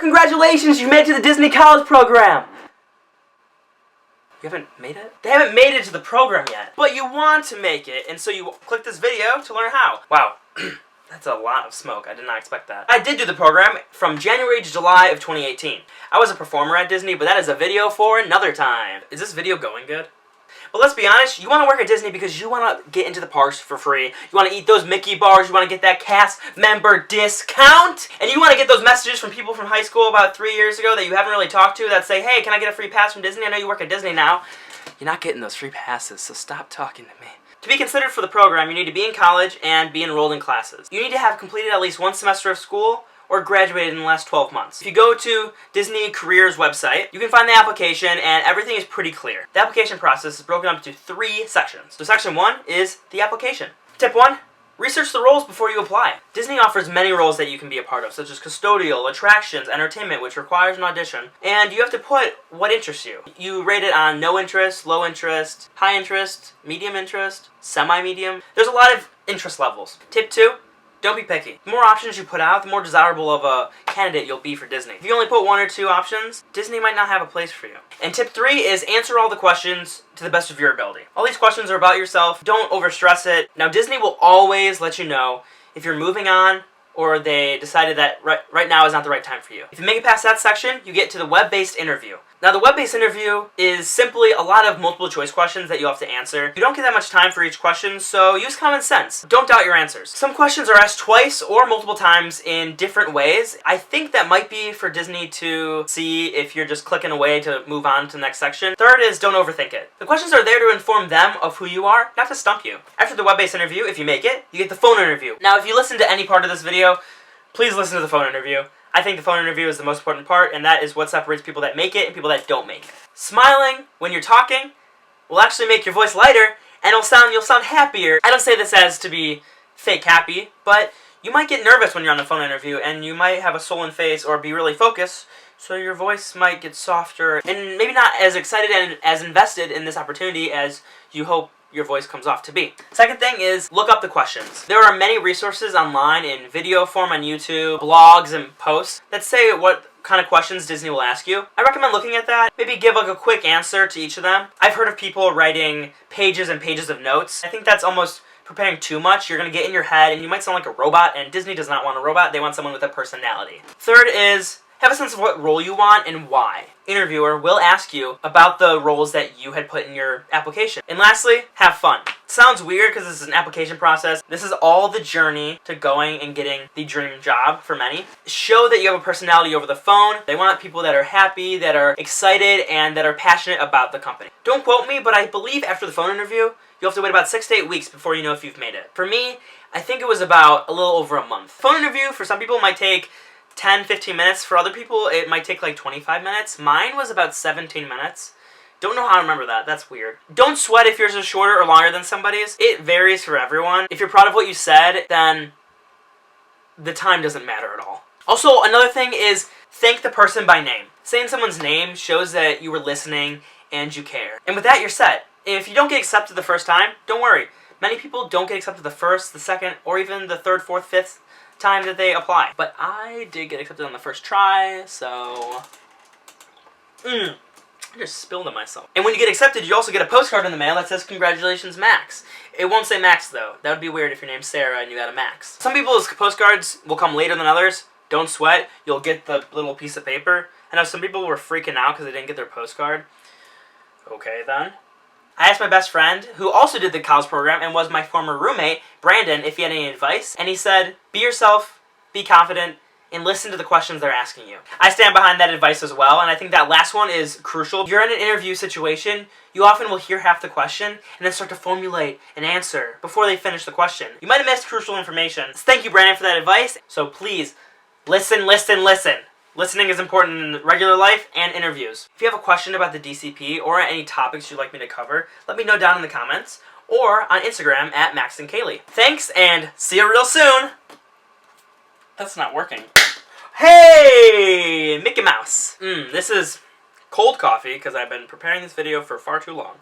Congratulations, you made it to the Disney College program! You haven't made it? They haven't made it to the program yet. But you want to make it, and so you click this video to learn how. Wow. That's a lot of smoke. I did not expect that. I did do the program from January to July of 2018. I was a performer at Disney, but that is a video for another time. Is this video going good? But let's be honest, you want to work at Disney because you want to get into the parks for free. You want to eat those Mickey bars, you want to get that cast member discount, and you want to get those messages from people from high school about 3 years ago that you haven't really talked to that say, hey, can I get a free pass from Disney? I know you work at Disney now. You're not getting those free passes, so stop talking to me. To be considered for the program, you need to be in college and be enrolled in classes. You need to have completed at least one semester of school or graduated in the last 12 months. If you go to Disney Careers website, you can find the application and everything is pretty clear. The application process is broken up into 3 sections. So section 1 is the application. Tip 1, research the roles before you apply. Disney offers many roles that you can be a part of, such as custodial, attractions, entertainment, which requires an audition. And you have to put what interests you. You rate it on no interest, low interest, high interest, medium interest, semi-medium. There's a lot of interest levels. Tip 2, don't be picky. The more options you put out, the more desirable of a candidate you'll be for Disney. If you only put 1 or 2 options, Disney might not have a place for you. And tip 3 is answer all the questions to the best of your ability. All these questions are about yourself. Don't overstress it. Now, Disney will always let you know if you're moving on or they decided that right now is not the right time for you. If you make it past that section, you get to the web-based interview. Now, the web-based interview is simply a lot of multiple choice questions that you have to answer. You don't get that much time for each question, so use common sense. Don't doubt your answers. Some questions are asked twice or multiple times in different ways. I think that might be for Disney to see if you're just clicking away to move on to the next section. Third is don't overthink it. The questions are there to inform them of who you are, not to stump you. After the web-based interview, if you make it, you get the phone interview. Now, if you listen to any part of this video, please listen to the phone interview. I think the phone interview is the most important part, and that is what separates people that make it and people that don't make it. Smiling when you're talking will actually make your voice lighter, and you'll sound happier. I don't say this as to be fake happy, but you might get nervous when you're on the phone interview, and you might have a sullen face or be really focused, so your voice might get softer, and maybe not as excited and as invested in this opportunity as you hope your voice comes off to be. Second thing is look up the questions. There are many resources online in video form on YouTube, blogs, and posts that say what kind of questions Disney will ask you. I recommend looking at that. Maybe give like a quick answer to each of them. I've heard of people writing pages and pages of notes. I think that's almost preparing too much. You're going to get in your head and you might sound like a robot, and Disney does not want a robot. They want someone with a personality. Third is have a sense of what role you want and why. Interviewer will ask you about the roles that you had put in your application. And lastly, have fun. Sounds weird because this is an application process. This is all the journey to going and getting the dream job for many. Show that you have a personality over the phone. They want people that are happy, that are excited, and that are passionate about the company. Don't quote me, but I believe after the phone interview, you'll have to wait about 6 to 8 weeks before you know if you've made it. For me, I think it was about a little over a month. Phone interview for some people might take 10-15 minutes. For other people, it might take like 25 minutes. Mine was about 17 minutes. Don't know how to remember that. That's weird. Don't sweat if yours is shorter or longer than somebody's. It varies for everyone. If you're proud of what you said, then the time doesn't matter at all. Also, another thing is thank the person by name. Saying someone's name shows that you were listening and you care. And with that, you're set. If you don't get accepted the first time, don't worry. Many people don't get accepted the first, the second, or even the third, fourth, fifth time that they apply. But I did get accepted on the first try, so I just spilled on myself. And when you get accepted, you also get a postcard in the mail that says, congratulations, Max. It won't say Max, though. That would be weird if your name's Sarah and you got a Max. Some people's postcards will come later than others. Don't sweat. You'll get the little piece of paper. I know some people were freaking out because they didn't get their postcard. Okay, then. I asked my best friend, who also did the college program and was my former roommate, Brandon, if he had any advice. And he said, be yourself, be confident, and listen to the questions they're asking you. I stand behind that advice as well, and I think that last one is crucial. If you're in an interview situation, you often will hear half the question and then start to formulate an answer before they finish the question. You might have missed crucial information. So thank you, Brandon, for that advice. So please, listen, listen, listen. Listening is important in regular life and interviews. If you have a question about the DCP or any topics you'd like me to cover, let me know down in the comments or on Instagram at Max and Kaylee. Thanks, and see you real soon! That's not working. Hey! Mickey Mouse! This is cold coffee because I've been preparing this video for far too long.